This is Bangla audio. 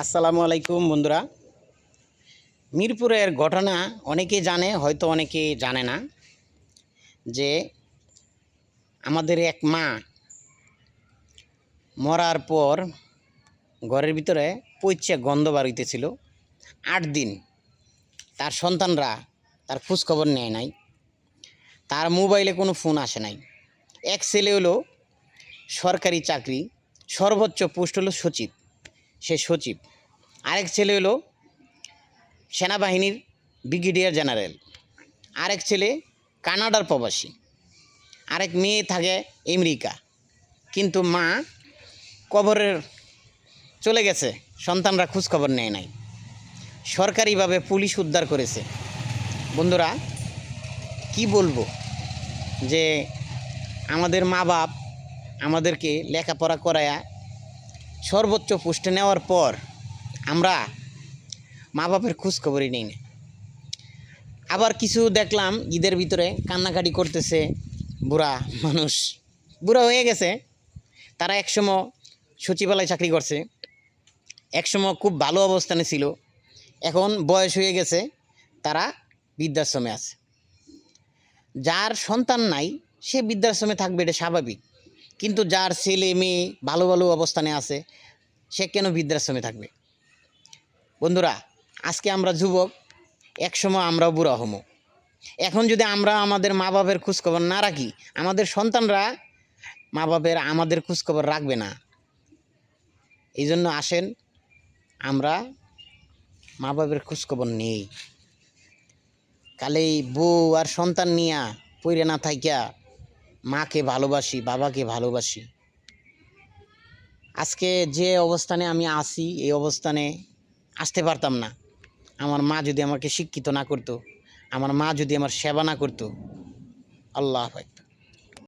আসসালামু আলাইকুম বন্ধুরা। মিরপুরের ঘটনা অনেকে জানে, হয়তো অনেকে জানে না যে আমাদের এক মা মরার পর ঘরের ভিতরে পইচা গন্ধ বার হইতেছিল। ৮ দিন তার সন্তানরা তার খোঁজখবর নেয় নাই, তার মোবাইলে কোনো ফোন আসে নাই। এক ছেলে হলো সরকারি চাকরি, সর্বোচ্চ পোস্ট হলো সচিব, সে সচিব। আরেক ছেলে হলো সেনাবাহিনীর ব্রিগেডিয়ার জেনারেল, আরেক ছেলে কানাডার প্রবাসী, আরেক মেয়ে থাকে আমেরিকা। কিন্তু মা কবরের চলে গেছে, সন্তানরা খোঁজখবর নেয় নাই। সরকারিভাবে পুলিশ উদ্ধার করেছে। বন্ধুরা, কি বলবো যে আমাদের মা বাপ আমাদেরকে লেখাপড়া করায়া সর্বোচ্চ পোস্টে নেওয়ার পর আমরা মা বাপের খোঁজখবরই নেই না। আবার কিছু দেখলাম ঈদের ভিতরে কান্নাকাটি করতেছে, বুড়া মানুষ, বুড়া হয়ে গেছে। তারা একসময় সচিবালয়ে চাকরি করছে, একসময় খুব ভালো অবস্থানে ছিল, এখন বয়স হয়ে গেছে, তারা বৃদ্ধাশ্রমে আছে। যার সন্তান নাই সে বৃদ্ধাশ্রমে থাকবে, এটা স্বাভাবিক। কিন্তু যার ছেলে মেয়ে ভালো ভালো অবস্থানে আছে, সে কেন বৃদ্ধাশ্রমে থাকবে? বন্ধুরা, আজকে আমরা যুবক, একসময় আমরাও বুড়া হমো। এখন যদি আমরা আমাদের মা বাপের খোঁজখবর না রাখি, আমাদের সন্তানরা মা বাপের আমাদের খোঁজখবর রাখবে না। এই জন্য আসেন আমরা মা বাপের খোঁজখবর নেই। কালে বউ আর সন্তান নিয়া পইরে না থাইকা মাকে ভালোবাসি, বাবাকে ভালোবাসি। আজকে যে অবস্থানে আমি আছি, এই অবস্থানে আসতে পারতাম না আমার মা যদি আমাকে শিক্ষিত না করতো, আমার মা যদি আমার সেবা না করতো। আল্লাহু আকবার।